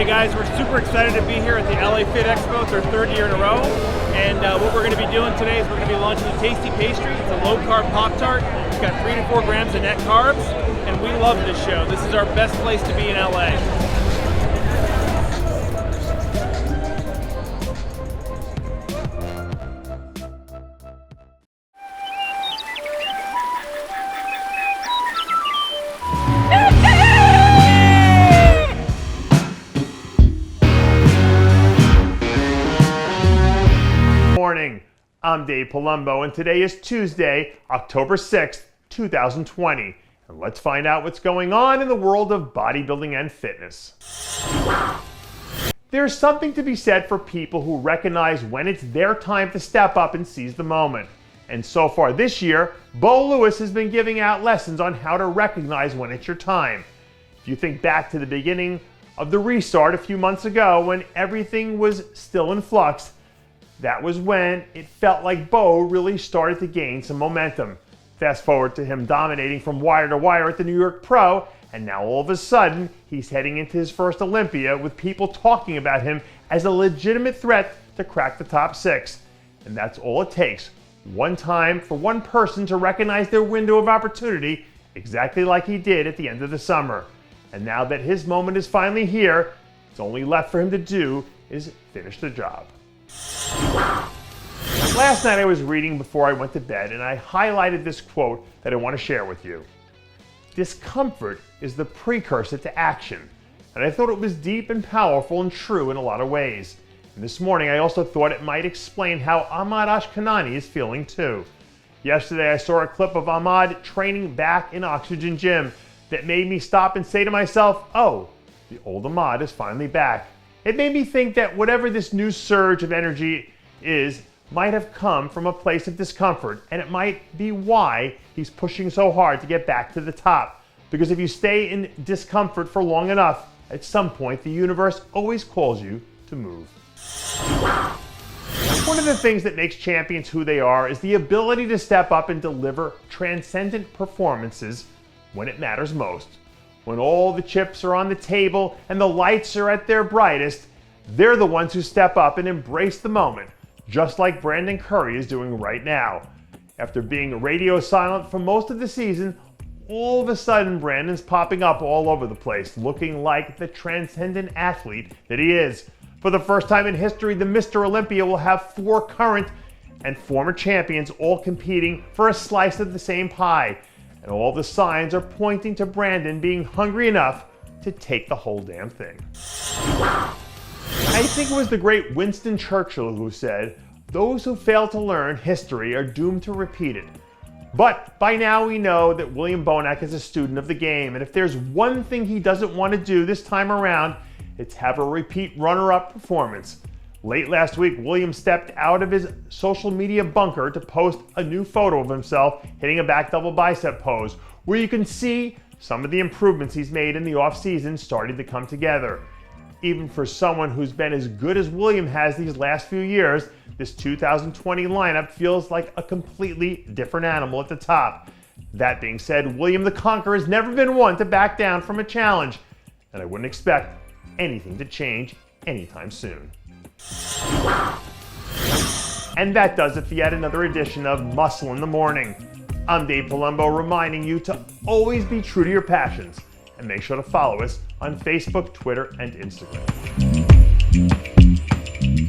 Hey guys, we're super excited to be here at the LA Fit Expo. It's our third year in a row. And what we're going to be doing today is we're going to be launching the Tasty Pastry. It's a low-carb Pop-Tart. It's got 3 to 4 grams of net carbs. And we love this show. This is our best place to be in LA. Morning. I'm Dave Palumbo, and today is Tuesday, October 6th, 2020. And let's find out what's going on in the world of bodybuilding and fitness. There's something to be said for people who recognize when it's their time to step up and seize the moment. And so far this year, Bo Lewis has been giving out lessons on how to recognize when it's your time. If you think back to the beginning of the restart a few months ago when everything was still in flux, that was when it felt like Bo really started to gain some momentum. Fast forward to him dominating from wire to wire at the New York Pro, and now all of a sudden, he's heading into his first Olympia with people talking about him as a legitimate threat to crack the top 6. And that's all it takes. One time for one person to recognize their window of opportunity, exactly like he did at the end of the summer. And now that his moment is finally here, it's only left for him to do is finish the job. Last night I was reading before I went to bed and I highlighted this quote that I want to share with you. Discomfort is the precursor to action. And I thought it was deep and powerful and true in a lot of ways. And this morning I also thought it might explain how Ahmad Ashkanani is feeling too. Yesterday I saw a clip of Ahmad training back in Oxygen Gym that made me stop and say to myself, oh, the old Ahmad is finally back. It made me think that whatever this new surge of energy is might have come from a place of discomfort, and it might be why he's pushing so hard to get back to the top. Because if you stay in discomfort for long enough, at some point the universe always calls you to move. One of the things that makes champions who they are is the ability to step up and deliver transcendent performances when it matters most. When all the chips are on the table and the lights are at their brightest, they're the ones who step up and embrace the moment, just like Brandon Curry is doing right now. After being radio silent for most of the season, all of a sudden Brandon's popping up all over the place, looking like the transcendent athlete that he is. For the first time in history, the Mr. Olympia will have 4 current and former champions all competing for a slice of the same pie. And all the signs are pointing to Brandon being hungry enough to take the whole damn thing. I think it was the great Winston Churchill who said, those who fail to learn history are doomed to repeat it. But by now we know that William Bonac is a student of the game, and if there's one thing he doesn't want to do this time around, it's have a repeat runner-up performance. Late last week, William stepped out of his social media bunker to post a new photo of himself hitting a back double bicep pose, where you can see some of the improvements he's made in the off-season starting to come together. Even for someone who's been as good as William has these last few years, this 2020 lineup feels like a completely different animal at the top. That being said, William the Conqueror has never been one to back down from a challenge, and I wouldn't expect anything to change anytime soon. And that does it for yet another edition of Muscle in the Morning. I'm Dave Palumbo, reminding you to always be true to your passions, and make sure to follow us on Facebook, Twitter, and Instagram.